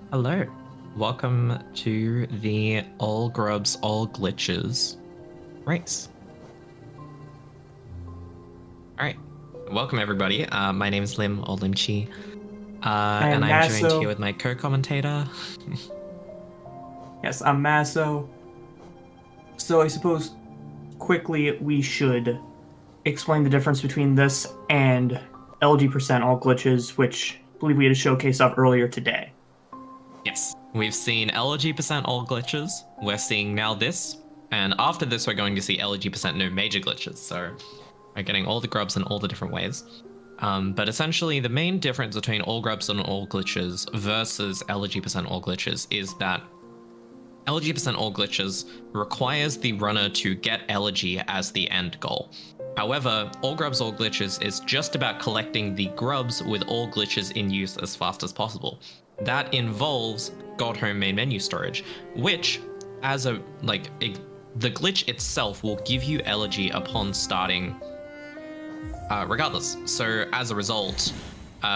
Hello. Welcome to the All Grubs, All Glitches race. All right. Welcome, everybody. My name is Lim, or Limchi, and And I'm joined here Masso. with my co-commentator. Yes, I'm Masso. So I suppose quickly we should explain the difference between this and LG% all glitches, which I believe we had a showcase of earlier today. Yes. We've seen LG% All Glitches. We're seeing now this. And after this, we're going to see LG% No Major Glitches. So we're getting all the grubs in all the different ways. But essentially, the main difference between All Grubs and All Glitches versus LG% All Glitches is that LG% All Glitches requires the runner to get Elegy as the end goal. However, All Grubs All Glitches is just about collecting the grubs with all glitches in use as fast as possible. That involves God Home main menu storage, which, as a the glitch itself will give you Elegy upon starting, regardless. So as a result,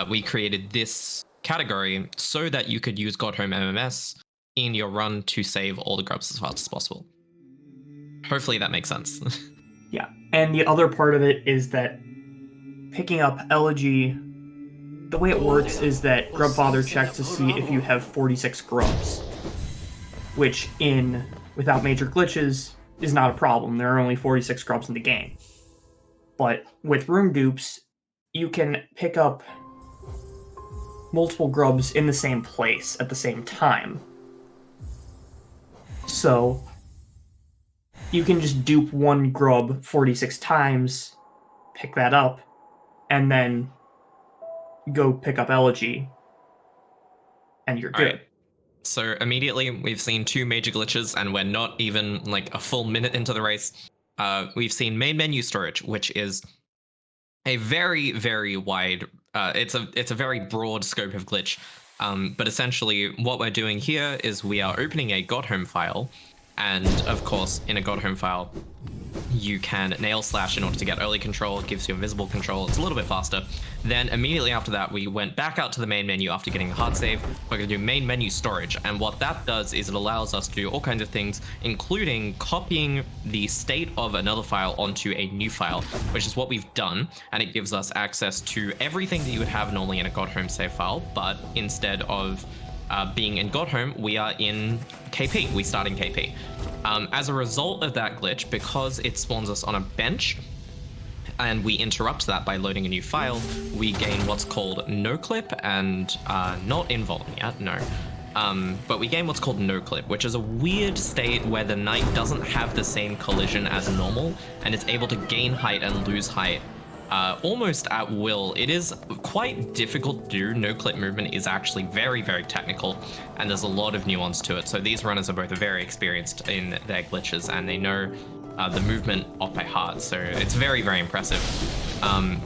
we created this category so that you could use God Home MMS in your run to save all the grubs as fast as possible. Hopefully that makes sense. Yeah, and the other part of it is that picking up Elegy, the way it works is that Grubfather checks to see if you have 46 grubs, which in without major glitches is not a problem. There are only 46 grubs in the game. But with room dupes, you can pick up multiple grubs in the same place at the same time. So you can just dupe one grub 46 times, pick that up, and then go pick up Elegy, and you're All right. good. So immediately we've seen two major glitches, and we're not even like a full minute into the race. We've seen main menu storage, which is a very, very wide. It's a very broad scope of glitch. But essentially, what we're doing here is we are opening a God Home file, and of course, in a God Home file, you can nail slash in order to get early control. It gives you invisible control. It's a little bit faster. Then immediately after that, we went back out to the main menu after getting the hard save. We're going to do main menu storage. And what that does is it allows us to do all kinds of things, including copying the state of another file onto a new file, which is what we've done. And it gives us access to everything that you would have normally in a God Home save file. But instead of being in God Home, we are in KP. We start in KP. As a result of that glitch, because it spawns us on a bench, and we interrupt that by loading a new file, we gain what's called no clip and not invuln yet, no. But we gain what's called no clip, which is a weird state where the knight doesn't have the same collision as normal, and it's able to gain height and lose height almost at will. It is quite difficult to do. No clip movement is actually very, very technical, and there's a lot of nuance to it. So these runners are both very experienced in their glitches, and they know the movement off by heart. So it's very, very impressive.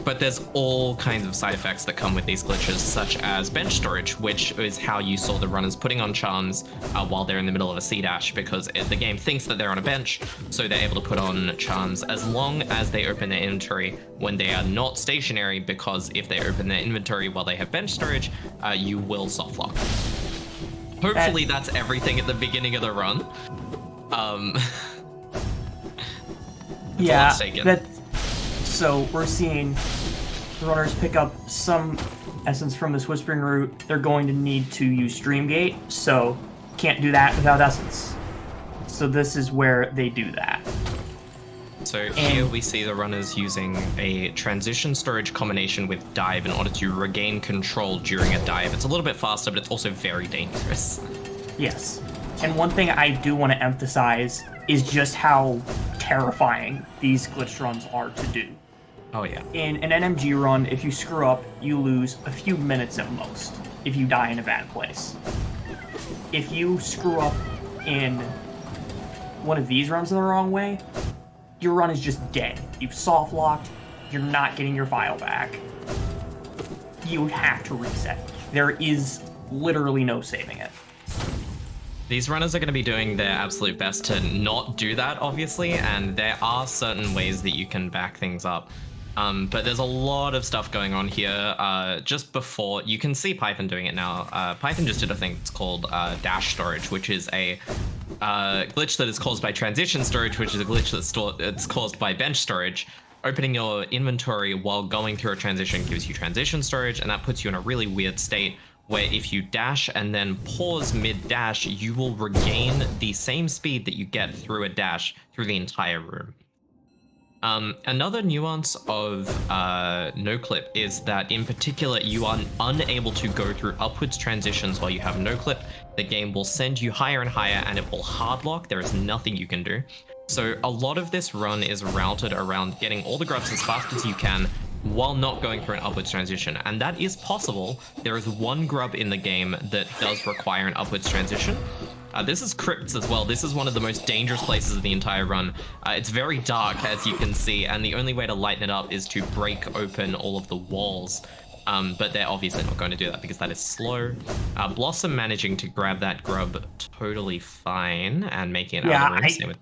But there's all kinds of side effects that come with these glitches, such as bench storage, which is how you saw the runners putting on charms while they're in the middle of a C-dash, because the game thinks that they're on a bench, so they're able to put on charms as long as they open their inventory when they are not stationary, because if they open their inventory while they have bench storage, you will soft lock. That, Hopefully that's everything at the beginning of the run. It's a lot yeah, taken. that. So we're seeing the runners pick up some essence from this Whispering Root. They're going to need to use Dreamgate, so can't do that without essence. So this is where they do that. So here we see the runners using a transition storage combination with dive in order to regain control during a dive. It's a little bit faster, but it's also very dangerous. Yes. And one thing I do want to emphasize is just how terrifying these glitch runs are to do. Oh yeah. In an NMG run, if you screw up, you lose a few minutes at most if you die in a bad place. If you screw up in one of these runs in the wrong way, your run is just dead. You've soft locked, you're not getting your file back. You have to reset. There is literally no saving it. These runners are going to be doing their absolute best to not do that, obviously, and there are certain ways that you can back things up. But there's a lot of stuff going on here. Just before, you can see Python doing it now. Python just did a thing that's called dash storage, which is a glitch that is caused by transition storage, which is a glitch that's caused by bench storage. Opening your inventory while going through a transition gives you transition storage, and that puts you in a really weird state where if you dash and then pause mid-dash, you will regain the same speed that you get through a dash through the entire room. Another nuance of no clip is that in particular you are unable to go through upwards transitions while you have no clip. The game will send you higher and higher and it will hard lock. There is nothing you can do. So a lot of this run is routed around getting all the grubs as fast as you can while not going through an upwards transition. And that is possible. There is one grub in the game that does require an upwards transition. This is crypts as well. This is one of the most dangerous places of the entire run. It's very dark, as you can see, and the only way to lighten it up is to break open all of the walls. But they're obviously not going to do that because that is slow. Blossom managing to grab that grub totally fine and making it out of the room.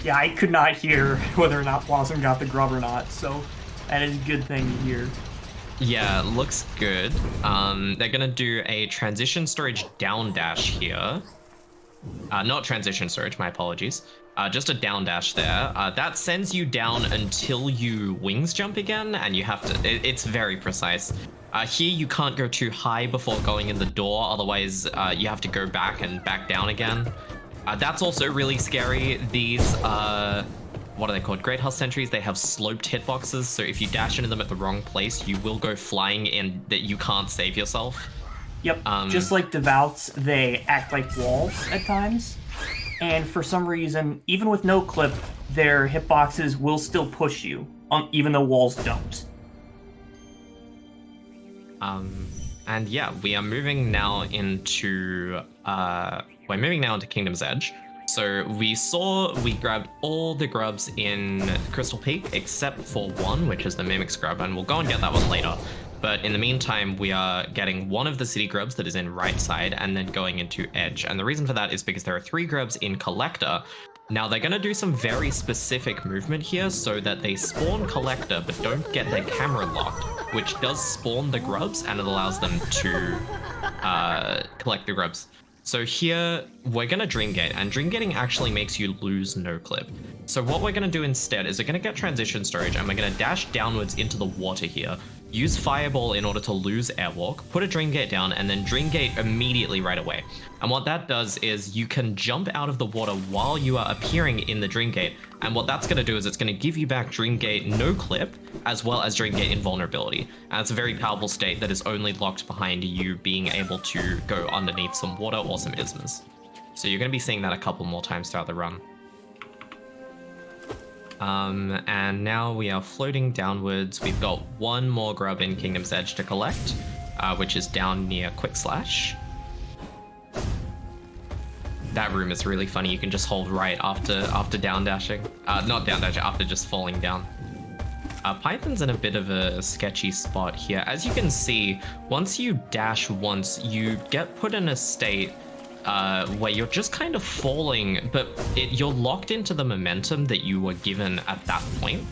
Yeah, I could not hear whether or not Blossom got the grub or not, so that is a good thing to hear. Yeah, looks good. They're gonna do a transition storage down dash here. Not transition storage, my apologies. Just a down dash there. That sends you down until you wings jump again, and you have to, it's very precise. Here you can't go too high before going in the door, otherwise you have to go back and back down again. That's also really scary. These, what are they called? Great Husk Sentries, they have sloped hitboxes, so if you dash into them at the wrong place, you will go flying in that you can't save yourself. Yep, just like Devouts, they act like walls at times. And for some reason, even with no clip, their hitboxes will still push you, even though walls don't. And yeah, we are moving now into Kingdom's Edge. So we grabbed all the grubs in Crystal Peak except for one, which is the Mimic's grub, and we'll go and get that one later. But in the meantime, we are getting one of the city grubs that is in right side and then going into Edge. And the reason for that is because there are 3 grubs in Collector. Now they're going to do some very specific movement here so that they spawn Collector but don't get their camera locked, which does spawn the grubs and it allows them to collect the grubs. So here, we're going to Dreamgate, and Dreamgating actually makes you lose no clip. So what we're going to do instead is we're going to get transition storage, and we're going to dash downwards into the water here, use Fireball in order to lose Airwalk, put a Dreamgate down, and then Dreamgate immediately right away. And what that does is you can jump out of the water while you are appearing in the Dreamgate, and what that's going to do is it's going to give you back Dreamgate no clip, as well as Dreamgate invulnerability. And it's a very powerful state that is only locked behind you being able to go underneath some water or some isthmus. So you're going to be seeing that a couple more times throughout the run. And now we are floating downwards. We've got one more grub in Kingdom's Edge to collect, which is down near Quick Slash. That room is really funny. You can just hold right after down dashing. Not down dashing, after just falling down. Python's in a bit of a sketchy spot here. As you can see, once you dash once, you get put in a state where you're just kind of falling, but you're locked into the momentum that you were given at that point.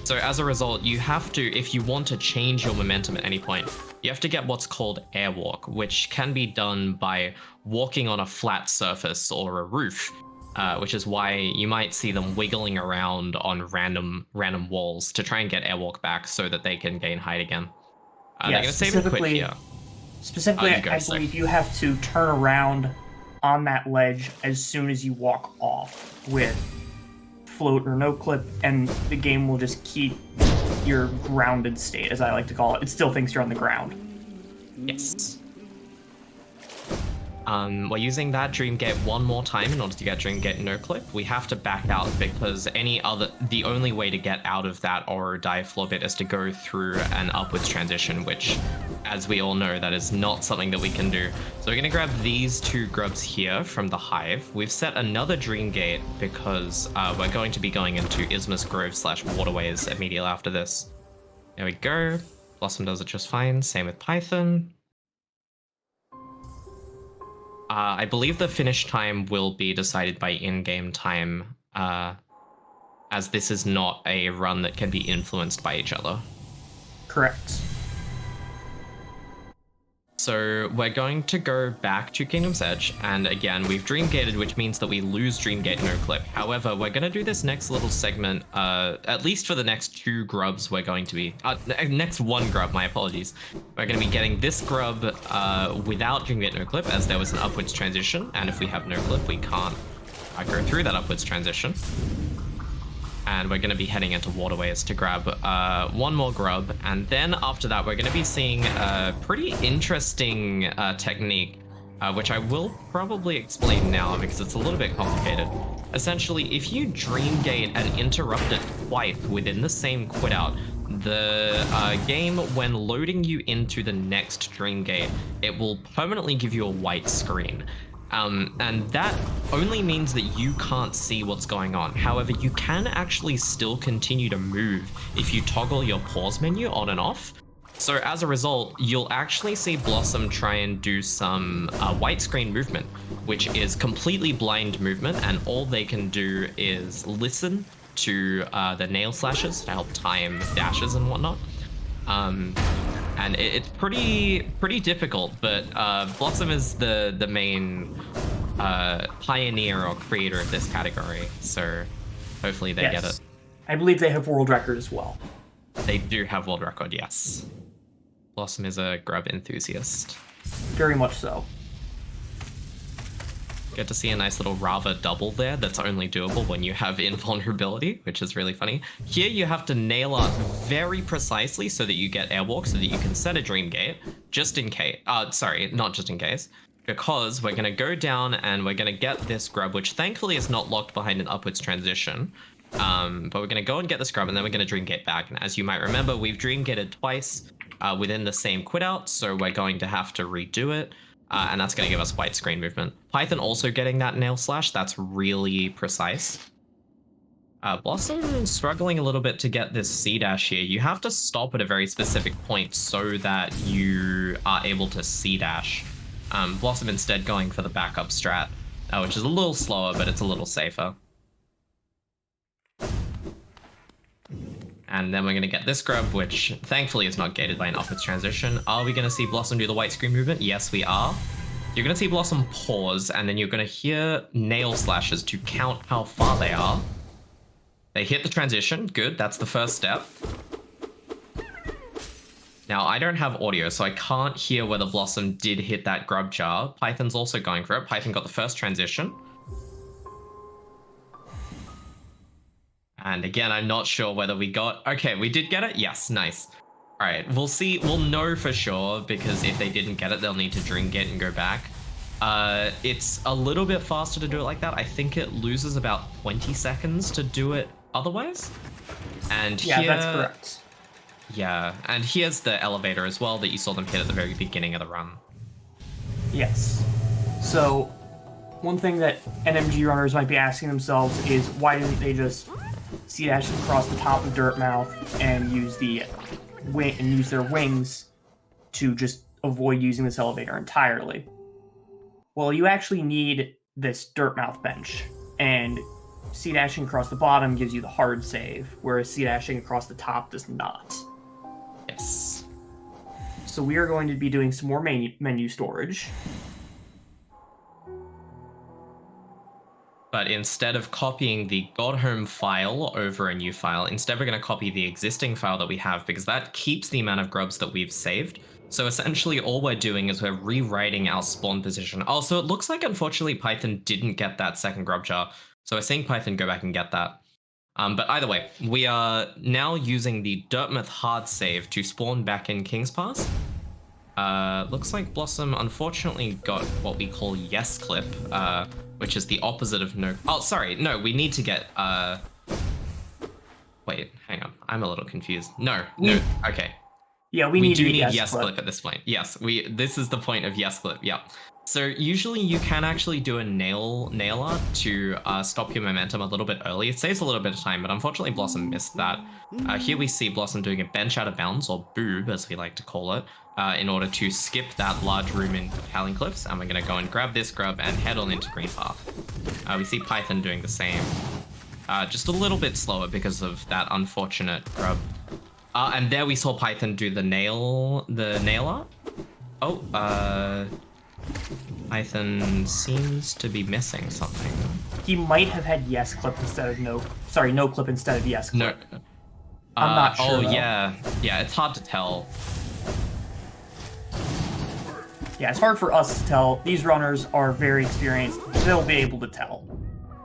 So as a result, you have to, if you want to change your momentum at any point, you have to get what's called airwalk, which can be done by walking on a flat surface or a roof, which is why you might see them wiggling around on random walls to try and get airwalk back so that they can gain height again. They're going to save it quick here. Specifically, I believe you have to turn around on that ledge as soon as you walk off with float or no clip, and the game will just keep your grounded state, as I like to call it. It still thinks you're on the ground. Yes. We're using that Dreamgate one more time in order to get Dreamgate no clip. We have to back out because the only way to get out of that or die floor bit is to go through an upwards transition, which, as we all know, that is not something that we can do. So we're gonna grab these 2 grubs here from the hive. We've set another Dreamgate because we're going to be going into Isthmus Grove / Waterways immediately after this. There we go. Blossom does it just fine. Same with Python. I believe the finish time will be decided by in-game time, as this is not a run that can be influenced by each other. Correct. So we're going to go back to Kingdom's Edge, and again, we've Dream Gated, which means that we lose Dream Gate no clip. However, we're going to do this next little segment, at least for the next 2 grubs we're going to be, next 1 grub, my apologies. We're going to be getting this grub without Dream Gate no clip, as there was an upwards transition, and if we have no clip, we can't go through that upwards transition. And we're going to be heading into waterways to grab 1 more grub, and then after that we're going to be seeing a pretty interesting technique, which I will probably explain now because it's a little bit complicated. Essentially, if you Dream Gate and interrupt it twice within the same quit out, the game, when loading you into the next Dream Gate, it will permanently give you a white screen. And that only means that you can't see what's going on. However, you can actually still continue to move if you toggle your pause menu on and off. So as a result, you'll actually see Blossom try and do some white screen movement, which is completely blind movement, and all they can do is listen to the nail slashes to help time dashes and whatnot. And it's pretty difficult, but Blossom is the main pioneer or creator of this category, so hopefully they get it. I believe they have world record as well. They do have world record, yes. Blossom is a grub enthusiast. Very much so. Get to see a nice little Rava double there that's only doable when you have invulnerability, which is really funny. Here you have to nail art very precisely so that you get airwalk, so that you can set a Dream Gate, just in case. Sorry, not just in case. Because we're going to go down and we're going to get this grub, which thankfully is not locked behind an upwards transition. But we're going to go and get this grub, and then we're going to Dream Gate back. And as you might remember, we've Dream Gated twice within the same quit out, so we're going to have to redo it. And that's going to give us white screen movement. Python also getting that nail slash. That's really precise. Blossom struggling a little bit to get this C dash here. You have to stop at a very specific point so that you are able to C dash. Blossom instead going for the backup strat, which is a little slower, but it's a little safer. And then we're going to get this grub, which thankfully is not gated by an upwards transition. Are we going to see Blossom do the white screen movement? Yes, we are. You're going to see Blossom pause, and then you're going to hear nail slashes to count how far they are. They hit the transition. Good, that's the first step. Now, I don't have audio, so I can't hear whether Blossom did hit that grub jar. Python's also going for it. Python got the first transition. And again, I'm not sure whether we got... Okay, we did get it? Yes, nice. All right, we'll see. We'll know for sure, because if they didn't get it, they'll need to Dream Gate and go back. It's a little bit faster to do it like that. I think it loses about 20 seconds to do it otherwise. And yeah, here, that's correct. Yeah, and here's the elevator as well that you saw them hit at the very beginning of the run. Yes. So, one thing that NMG runners might be asking themselves is, why didn't they just C dash across the top of Dirtmouth and use their wings to just avoid using this elevator entirely? Well, you actually need this Dirtmouth bench, and C dashing across the bottom gives you the hard save, whereas C dashing across the top does not. Yes. So we are going to be doing some more menu storage. But instead of copying the Godhome file over a new file, instead we're going to copy the existing file that we have, because that keeps the amount of grubs that we've saved. So essentially all we're doing is we're rewriting our spawn position. Oh, so it looks like unfortunately Python didn't get that second grub jar. So we're seeing Python go back and get that. But either way, we are now using the Dirtmouth hard save to spawn back in King's Pass. Looks like Blossom unfortunately got what we call yes clip, which is the opposite of no. Oh, sorry. No, we need to get, wait, hang on. I'm a little confused. No. Okay. Yeah, we do need yes clip at this point. Yes, this is the point of yes clip. Yeah. So usually you can actually do a nail art to stop your momentum a little bit early. It saves a little bit of time, but unfortunately Blossom missed that. Here we see Blossom doing a bench out of bounds, or boob as we like to call it, in order to skip that large room in Howling Cliffs. And we're going to go and grab this grub and head on into Green Path. We see Python doing the same, just a little bit slower because of that unfortunate grub And there we saw Python do the nail art. Oh, Python seems to be missing something. He might have had yes clip instead of no. Sorry, no clip instead of yes clip. No. I'm not sure. Oh, though. yeah. Yeah, it's hard to tell. Yeah, it's hard for us to tell. These runners are very experienced. They'll be able to tell.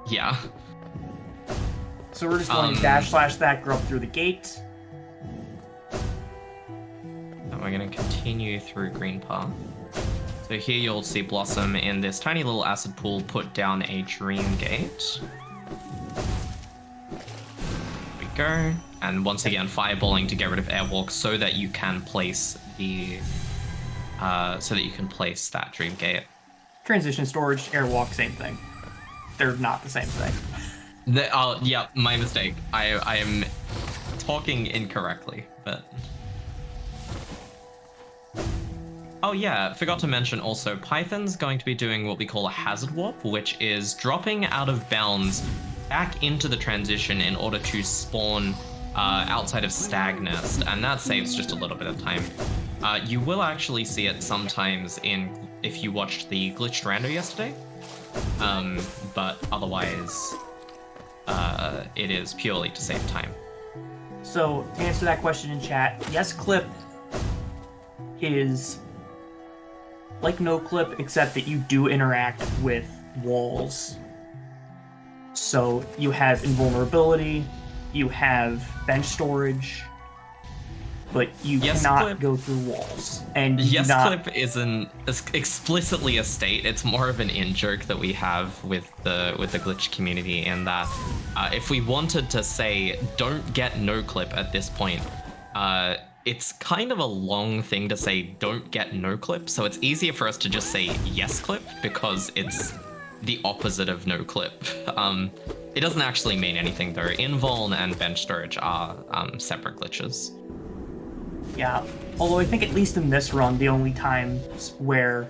Yeah. So we're just going to dash slash that grub through the gate. And we're going to continue through Green Path. So here you'll see Blossom in this tiny little acid pool put down a dream gate. There we go. And once again, fireballing to get rid of airwalk so that you can place the that dream gate. Transition storage, airwalk, same thing. They're not the same thing. Yeah, my mistake. I am talking incorrectly, but... Oh yeah, forgot to mention also, Python's going to be doing what we call a hazard warp, which is dropping out of bounds back into the transition in order to spawn outside of Stag Nest, and that saves just a little bit of time. You will actually see it sometimes if you watched the Glitched Rando yesterday, but otherwise it is purely to save time. So, to answer that question in chat, yes clip is like no clip, except that you do interact with walls. So you have invulnerability, you have bench storage, but you cannot go through walls. And clip isn't explicitly a state. It's more of an in-joke that we have with the glitch community, in that if we wanted to say don't get no clip at this point, it's kind of a long thing to say don't get no clip, so it's easier for us to just say yes clip because it's the opposite of no clip. It doesn't actually mean anything though. Invuln and bench storage are separate glitches. Yeah, although I think at least in this run, the only times where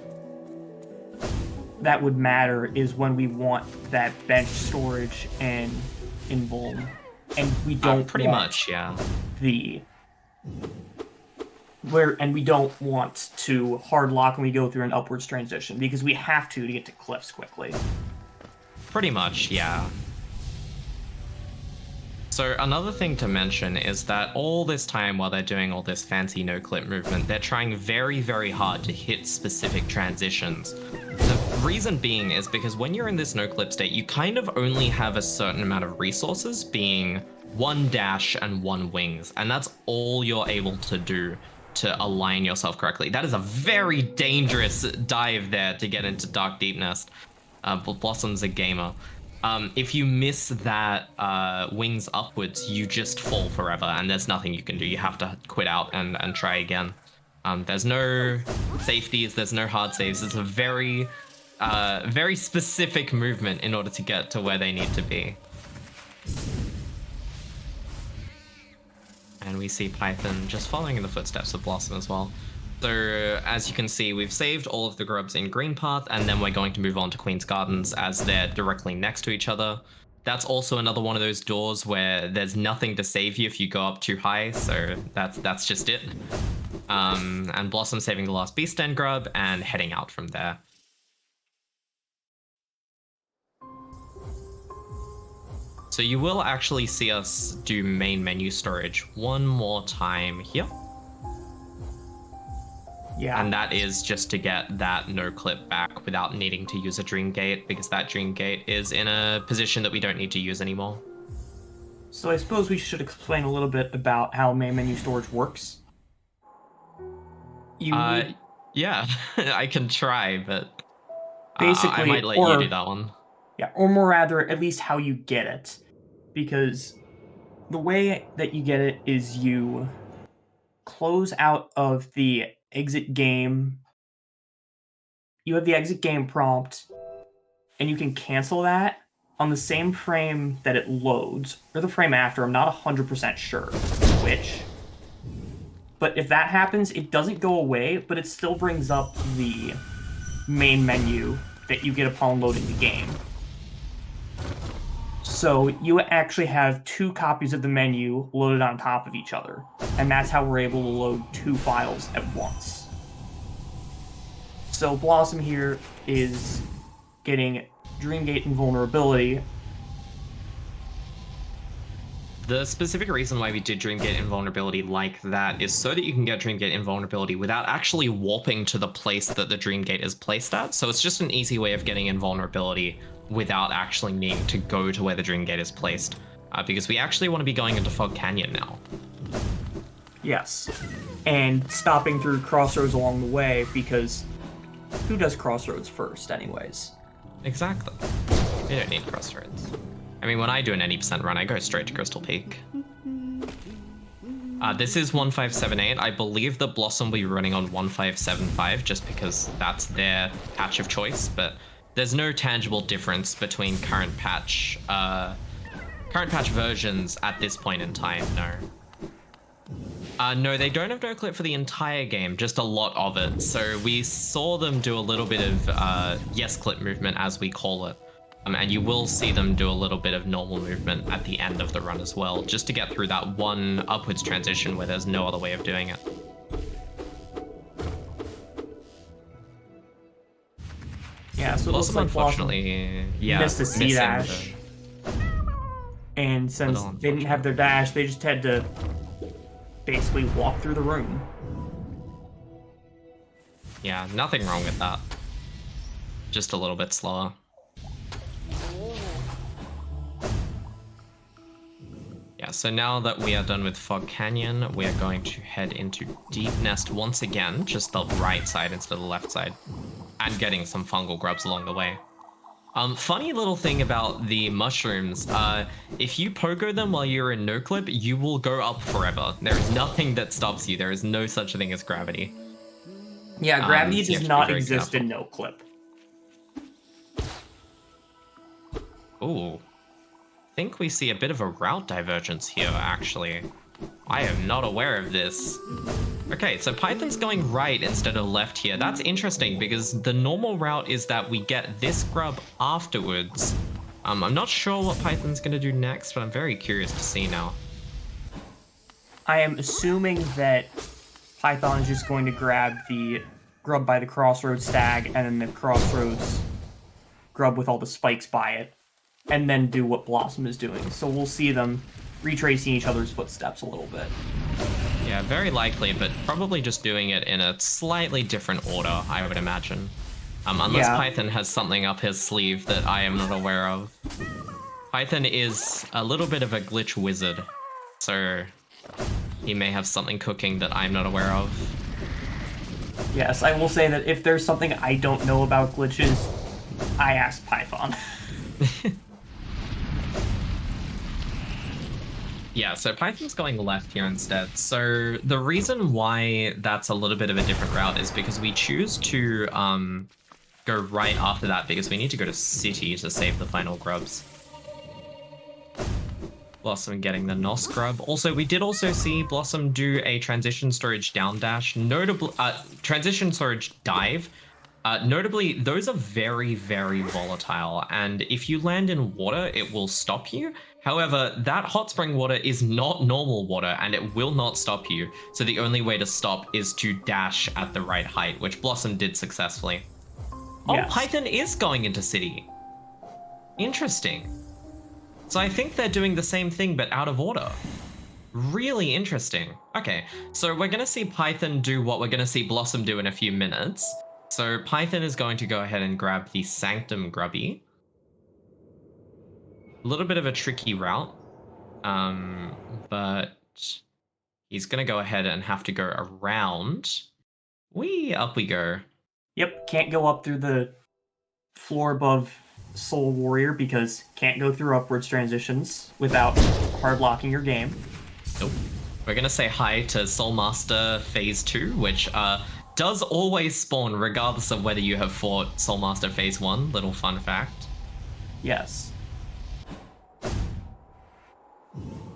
that would matter is when we want that bench storage and invuln, and we don't pretty much, yeah. And we don't want to hard lock when we go through an upwards transition, because we have to get to cliffs quickly. Pretty much, yeah. So another thing to mention is that all this time while they're doing all this fancy no-clip movement, they're trying very, very hard to hit specific transitions. The reason being is because when you're in this no-clip state, you kind of only have a certain amount of resources, being 1 dash and 1 wings, and that's all you're able to do to align yourself correctly. That is a very dangerous dive there to get into Dark Deep Nest, but Blossom's a gamer. If you miss that wings upwards, you just fall forever, and there's nothing you can do. You have to quit out and try again. There's no safeties, there's no hard saves. It's a very, very specific movement in order to get to where they need to be. And we see Python just following in the footsteps of Blossom as well. So as you can see, we've saved all of the grubs in Green Path, and then we're going to move on to Queen's Gardens as they're directly next to each other. That's also another one of those doors where there's nothing to save you if you go up too high, so that's just it. And Blossom saving the last Beast Den grub and heading out from there. So you will actually see us do main menu storage one more time here. Yeah. And that is just to get that no clip back without needing to use a Dream Gate, because that Dream Gate is in a position that we don't need to use anymore. So I suppose we should explain a little bit about how main menu storage works. Yeah, I can try, but basically, I might let you do that one. Yeah, or more rather, at least how you get it. Because the way that you get it is you close out of the exit game. You have the exit game prompt, and you can cancel that on the same frame that it loads, or the frame after. I'm not 100% sure which. But if that happens, it doesn't go away, but it still brings up the main menu that you get upon loading the game. So you actually have 2 copies of the menu loaded on top of each other, and that's how we're able to load 2 files at once. So Blossom here is getting Dreamgate Invulnerability. The specific reason why we did Dreamgate Invulnerability like that is so that you can get Dreamgate Invulnerability without actually warping to the place that the Dreamgate is placed at. So it's just an easy way of getting Invulnerability without actually needing to go to where the Dreamgate is placed. Because we actually want to be going into Fog Canyon now. Yes. And stopping through Crossroads along the way, because who does Crossroads first anyways? Exactly. We don't need Crossroads. I mean, when I do an 80% run, I go straight to Crystal Peak. This is 1578. I believe that Blossom will be running on 1575 just because that's their patch of choice, but there's no tangible difference between current patch versions at this point in time, no. No, they don't have no clip for the entire game, just a lot of it. So we saw them do a little bit of yes clip movement, as we call it. And you will see them do a little bit of normal movement at the end of the run as well, just to get through that one upwards transition where there's no other way of doing it. Yeah, so it looks Blossom, like unfortunately, missed the C dash. And since they didn't have their dash, they just had to basically walk through the room. Yeah, nothing wrong with that. Just a little bit slower. Yeah, so now that we are done with Fog Canyon, we are going to head into Deep Nest once again, just the right side instead of the left side, and getting some fungal grubs along the way. Funny little thing about the mushrooms, if you pogo them while you're in no clip, you will go up forever. There is nothing that stops you. There is no such thing as gravity. Yeah, gravity does not exist in no clip. Ooh. I think we see a bit of a route divergence here, actually. I am not aware of this. Okay, so Python's going right instead of left here. That's interesting because the normal route is that we get this grub afterwards. I'm not sure what Python's going to do next, but I'm very curious to see now. I am assuming that Python is just going to grab the grub by the Crossroads stag and then the Crossroads grub with all the spikes by it, and then do what Blossom is doing. So we'll see them retracing each other's footsteps a little bit. Yeah, very likely, but probably just doing it in a slightly different order, I would imagine. Unless Python has something up his sleeve that I am not aware of. Python is a little bit of a glitch wizard, so he may have something cooking that I'm not aware of. Yes, I will say that if there's something I don't know about glitches, I ask Python. Yeah, so Python's going left here instead. So the reason why that's a little bit of a different route is because we choose to go right after that because we need to go to City to save the final grubs. Blossom getting the Nos grub. Also, we did also see Blossom do a transition storage down dash, notably transition storage dive. Notably, those are very, very volatile, and if you land in water, it will stop you. However, that hot spring water is not normal water, and it will not stop you. So the only way to stop is to dash at the right height, which Blossom did successfully. Yes. Oh, Python is going into City. Interesting. So I think they're doing the same thing, but out of order. Really interesting. Okay, so we're going to see Python do what we're going to see Blossom do in a few minutes. So Python is going to go ahead and grab the Sanctum Grubby. A little bit of a tricky route, but he's going to go ahead and have to go around. Up we go. Yep, can't go up through the floor above Soul Warrior because can't go through upwards transitions without hard locking your game. Nope. We're going to say hi to Soul Master Phase 2, which does always spawn regardless of whether you have fought Soul Master Phase 1. Little fun fact. Yes.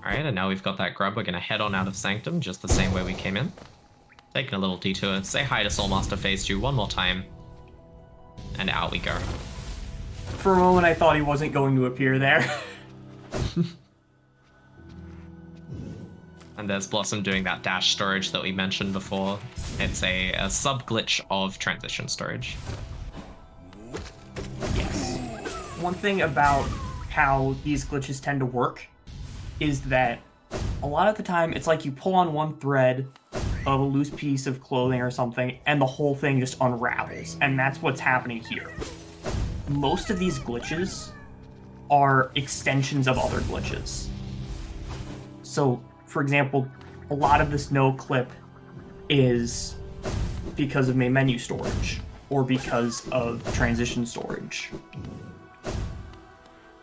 Alright, and now we've got that grub. We're going to head on out of Sanctum just the same way we came in. Taking a little detour. Say hi to Soul Master Phase 2 one more time. And out we go. For a moment, I thought he wasn't going to appear there. And there's Blossom doing that dash storage that we mentioned before. It's a sub-glitch of transition storage. Yes. One thing about how these glitches tend to work is that a lot of the time it's like you pull on one thread of a loose piece of clothing or something and the whole thing just unravels, and that's what's happening here. Most of these glitches are extensions of other glitches. So, for example, a lot of this no clip is because of main menu storage or because of transition storage.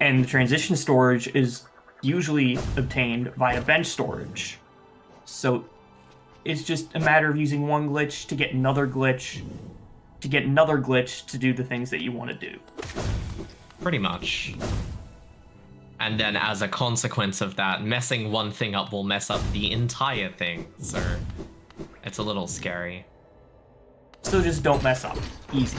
And the transition storage is usually obtained via bench storage. So it's just a matter of using one glitch to get another glitch, to get another glitch to do the things that you want to do. Pretty much. And then as a consequence of that, messing one thing up will mess up the entire thing. So it's a little scary. So just don't mess up. Easy.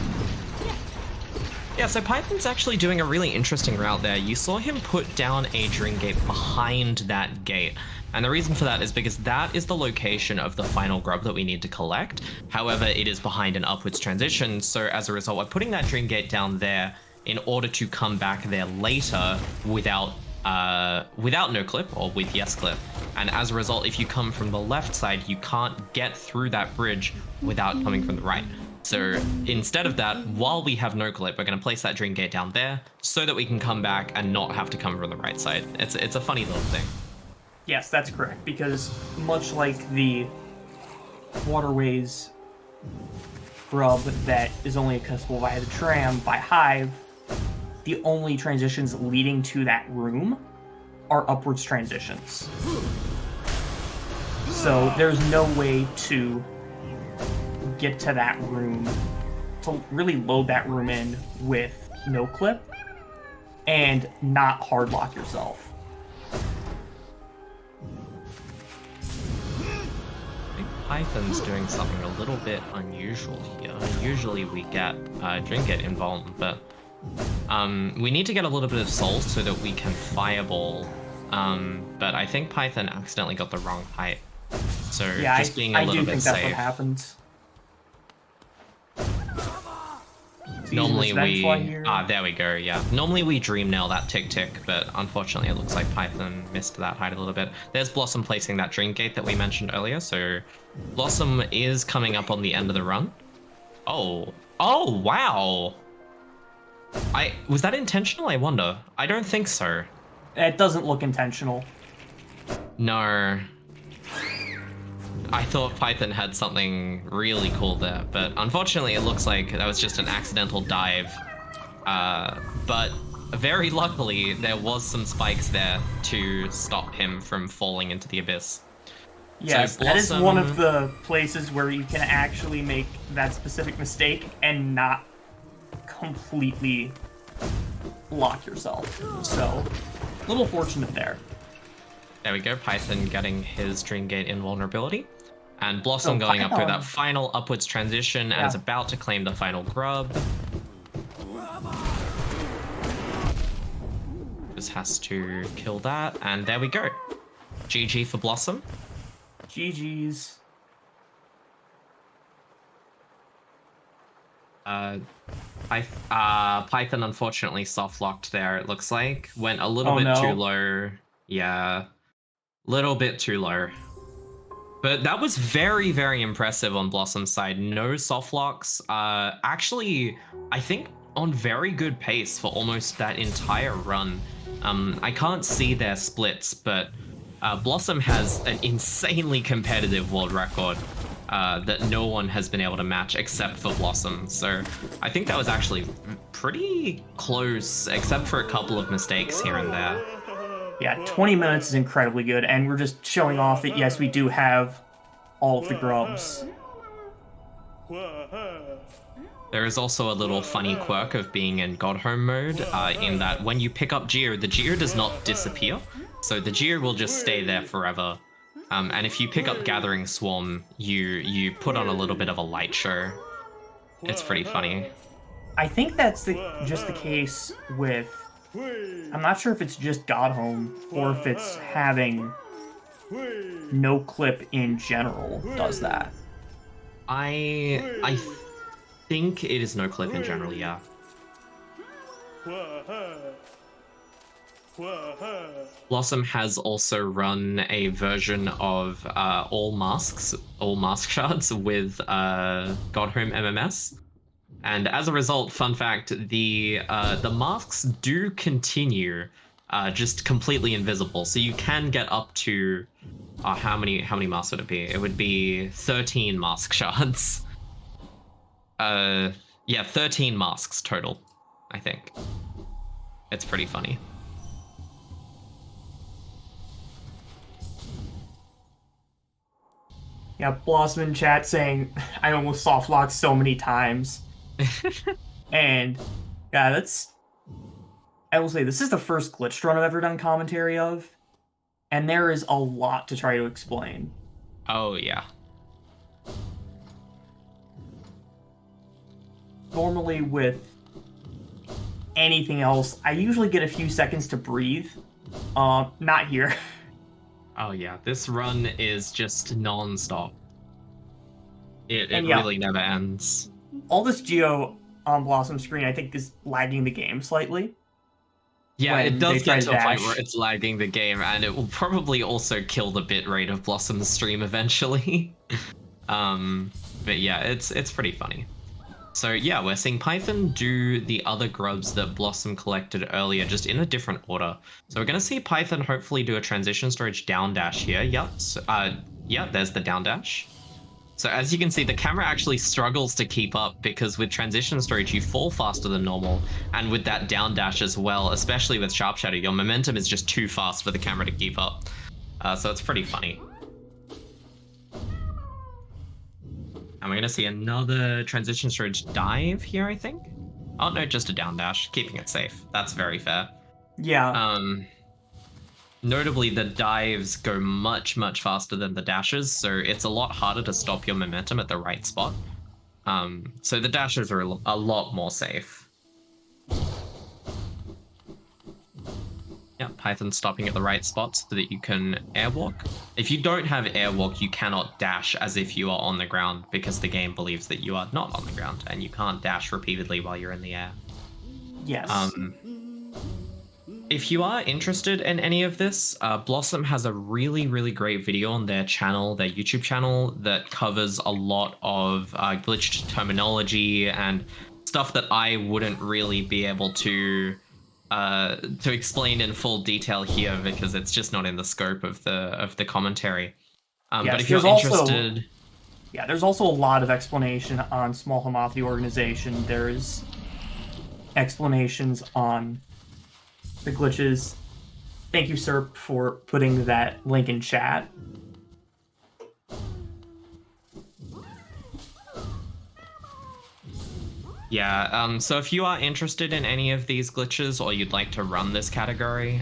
Yeah, so Python's actually doing a really interesting route there. You saw him put down a Dream Gate behind that gate. And the reason for that is because that is the location of the final grub that we need to collect. However, it is behind an upwards transition. So as a result, we're putting that Dream Gate down there in order to come back there later without no clip or with yes clip. And as a result, if you come from the left side, you can't get through that bridge without coming from the right. So instead of that, while we have no clip, we're going to place that Dream Gate down there so that we can come back and not have to come from the right side. It's a funny little thing. Yes, that's correct, because much like the waterways grub that is only accessible via the tram by Hive, the only transitions leading to that room are upwards transitions. So there's no way to get to that room, to really load that room in with no clip and not hard lock yourself. I think Python's doing something a little bit unusual here. Usually we get Dream Gate involved, but we need to get a little bit of soul so that we can fireball. But I think Python accidentally got the wrong height. So Yeah, just being a little bit safe. I do think that's what happens. Normally we there we go, yeah. Normally we dream nail that tick, but unfortunately it looks like Python missed that height a little bit. There's Blossom placing that Dream Gate that we mentioned earlier, so Blossom is coming up on the end of the run. Oh wow. Was that intentional, I wonder? I don't think so. It doesn't look intentional. No. I thought Python had something really cool there, but unfortunately it looks like that was just an accidental dive. But very luckily there was some spikes there to stop him from falling into the abyss. Yes, so that is one of the places where you can actually make that specific mistake and not completely lock yourself. So, a little fortunate there. There we go, Python getting his Dream Gate invulnerability. And Blossom going up through that final upwards transition and is about to claim the final grub. Just has to kill that, and there we go. GG for Blossom. GG's. Python unfortunately soft-locked there, it looks like. Went a little bit too low. Yeah, little bit too low. But that was very, very impressive on Blossom's side. No soft locks. Actually, I think on very good pace for almost that entire run. I can't see their splits, but Blossom has an insanely competitive world record that no one has been able to match except for Blossom. So I think that was actually pretty close, except for a couple of mistakes here and there. Yeah, 20 minutes is incredibly good, and we're just showing off that, yes, we do have all of the grubs. There is also a little funny quirk of being in God Home mode, in that when you pick up Geo, the Geo does not disappear, so the Geo will just stay there forever. And if you pick up Gathering Swarm, you put on a little bit of a light show. It's pretty funny. I think that's just the case with... I'm not sure if it's just God Home or if it's having no clip in general does that. I think it is no clip in general, yeah. Blossom has also run a version of all mask shards with Godhome MMS. And as a result, fun fact, the masks do continue just completely invisible. So you can get up to how many masks would it be? It would be 13 mask shards. Yeah, 13 masks total, I think. It's pretty funny. Yeah, Blossom in chat saying I almost soft locked so many times. And yeah, I will say this is the first glitched run I've ever done commentary of, and there is a lot to try to explain. Oh yeah. Normally with anything else, I usually get a few seconds to breathe. Not here. Oh yeah, this run is just non-stop. It And yeah, really never ends. all this geo on Blossom screen I think is lagging the game slightly. Yeah, it when they does try get to to a point where dash. it's lagging the game, and it will probably also kill the bitrate of Blossom's stream eventually. But yeah, it's pretty funny. So yeah, we're seeing Python do the other grubs that Blossom collected earlier, just in a different order. So we're gonna see Python hopefully do a transition storage down dash here. Yep. So, yeah, there's the down dash. So as you can see, the camera actually struggles to keep up because with transition storage, you fall faster than normal. And with that down dash as well, especially with Sharp Shadow, your momentum is just too fast for the camera to keep up. So it's pretty funny. And we're going to see another transition storage dive here, I think. Oh, no, just a down dash, keeping it safe. That's very fair. Yeah. Notably, the dives go much, much faster than the dashes, so it's a lot harder to stop your momentum at the right spot. So the dashes are a lot more safe. Yeah, Python stopping at the right spots so that you can airwalk. If you don't have airwalk, you cannot dash as if you are on the ground because the game believes that you are not on the ground and you can't dash repeatedly while you're in the air. Yes. If you are interested in any of this, Blossom has a really, really great video on their channel, their YouTube channel, that covers a lot of glitched terminology and stuff that I wouldn't really be able to explain in full detail here because it's just not in the scope of the commentary. Yes, but if you're interested, there's also a lot of explanation on Small Hamathi organization. There's explanations on the glitches. Thank you, sir, for putting that link in chat. yeah, so if you are interested in any of these glitches or you'd like to run this category,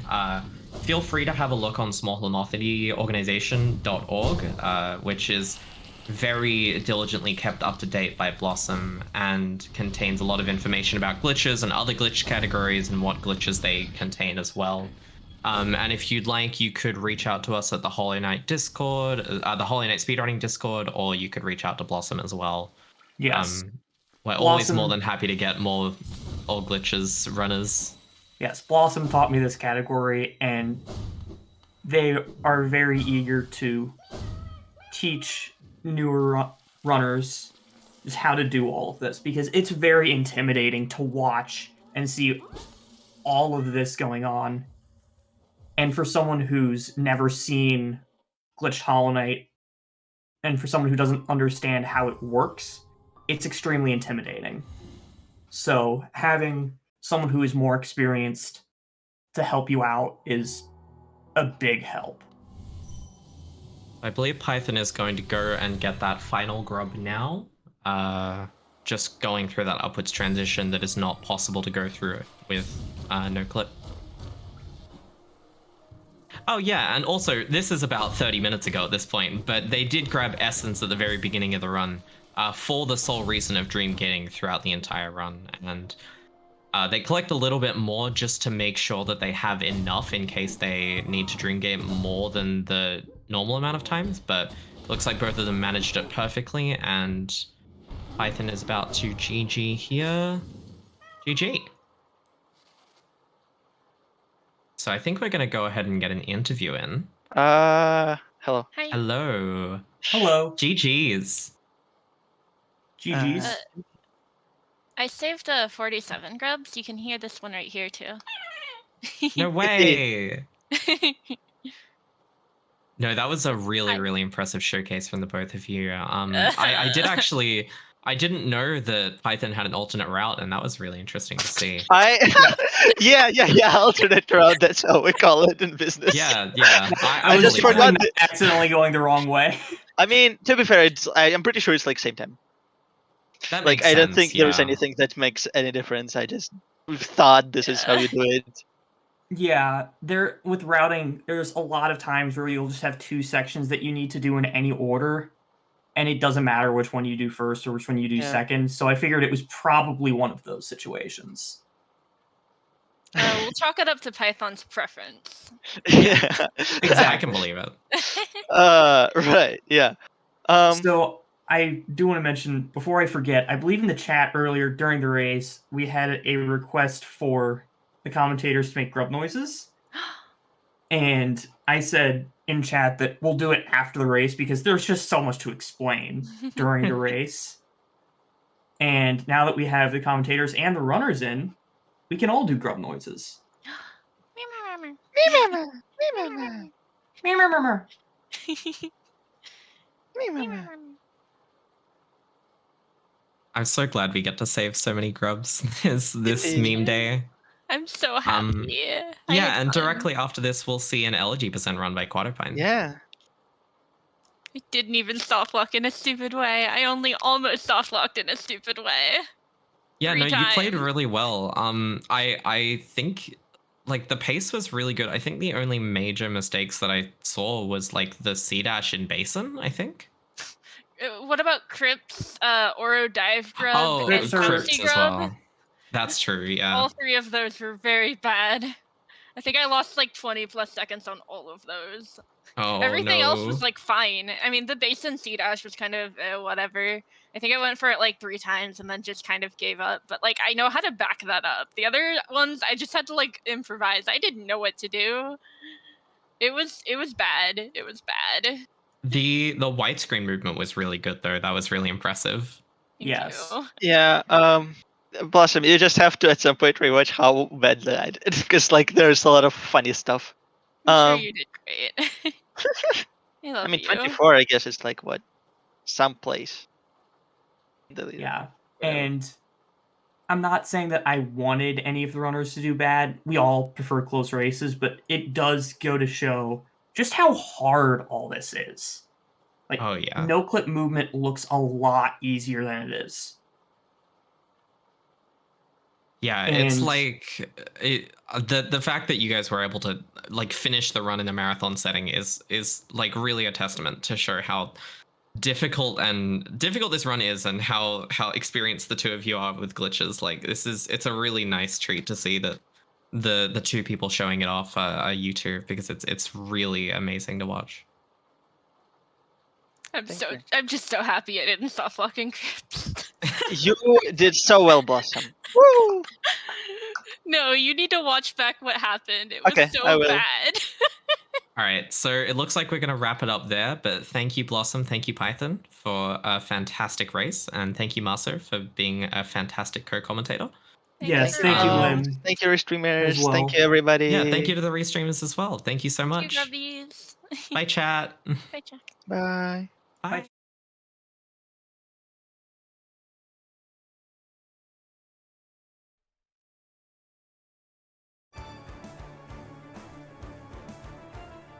feel free to have a look on smallhamathorganization.org, which is very diligently kept up to date by Blossom and contains a lot of information about glitches and other glitch categories and what glitches they contain as well. And if you'd like, you could reach out to us at the Hollow Knight Discord, the Hollow Knight Speedrunning Discord, or you could reach out to Blossom as well. Yes. We're always more than happy to get more old glitches runners. Yes, Blossom taught me this category, and they are very eager to teach newer runners just how to do all of this, because it's very intimidating to watch and see all of this going on. And for someone who's never seen Glitched Hollow Knight, and for someone who doesn't understand how it works, it's extremely intimidating. So having someone who is more experienced to help you out is a big help. I believe Python is going to go and get that final grub now. Just going through that upwards transition that is not possible to go through with no clip. Oh yeah, and also this is about 30 minutes ago at this point, but they did grab Essence at the very beginning of the run for the sole reason of Dream Gating throughout the entire run, and they collect a little bit more just to make sure that they have enough in case they need to Dream Gate more than the normal amount of times, but looks like both of them managed it perfectly, and Python is about to GG here. GG. So I think we're going to go ahead and get an interview in. Hello. Hi. Hello. Hello. GG's. GG's. I saved 47 grubs. You can hear this one right here too. No way. No, that was a really, really impressive showcase from the both of you. I didn't know that Python had an alternate route, and that was really interesting to see. Yeah, alternate route. That's how we call it in business. Yeah. I was just just forgot accidentally going the wrong way. I mean, to be fair, I'm pretty sure it's like same time. That Like, makes I don't sense, think there's yeah. anything that makes any difference. I just thought this is how you do it. Yeah, with routing, there's a lot of times where you'll just have two sections that you need to do in any order, and it doesn't matter which one you do first or which one you do second. So I figured it was probably one of those situations. We'll chalk it up to Python's preference. Yeah. Exactly. I can believe it. Right. Yeah. So I do want to mention, before I forget, I believe in the chat earlier during the race, we had a request for the commentators to make grub noises. And I said in chat that we'll do it after the race because there's just so much to explain during the race. And now that we have the commentators and the runners in, we can all do grub noises. I'm so glad we get to save so many grubs this meme day. I'm so happy. Yeah, and directly after this, we'll see an elegy percent run by Quadrupine. Yeah. I didn't even soft lock in a stupid way. I only almost soft locked in a stupid way. Yeah, 3 no, you played times. really well. I think like the pace was really good. I think the only major mistakes that I saw was like the C dash in basin, I think. What about Crypts, Oro Dive Grub, Oh, and Crypts Topsy as Grub? well. That's true, yeah. All 3 of those were very bad. I think I lost like 20 plus seconds on all of those. Oh, Everything else was no. like fine. I mean, the basin C dash was kind of whatever. I think I went for it like 3 times and then just kind of gave up. But like, I know how to back that up. The other ones, I just had to like improvise. I didn't know what to do. It was bad. It was bad. The white screen movement was really good though. That was really impressive. Thank you. Yeah. Blossom, you just have to at some point rewatch how badly I did, because like there's a lot of funny stuff. I'm sure you did great. I love I mean, you. 24, I guess, is like what, someplace. Yeah, Whatever. and I'm not saying that I wanted any of the runners to do bad. We all prefer close races, but it does go to show just how hard all this is. Like, Oh, yeah. no clip movement looks a lot easier than it is. Yeah, it's like the fact that you guys were able to like finish the run in a marathon setting is like really a testament to show how difficult this run is and how experienced the two of you are with glitches. Like it's a really nice treat to see that the two people showing it off are you two, because it's really amazing to watch. I'm just so happy I didn't stop fucking Crypts. You did so well, Blossom. Woo! No, you need to watch back what happened. It was Okay, I so will. bad. All right, so it looks like we're going to wrap it up there, but thank you, Blossom, thank you, Python, for a fantastic race, and thank you, Marso, for being a fantastic co-commentator. Yes, thank you, Lim. Thank you, restreamers. As well. Thank you, everybody. Yeah, thank you to the restreamers as well. Thank you so much. Thank you, Grubbies. Bye, chat. Bye, chat. Bye. Bye.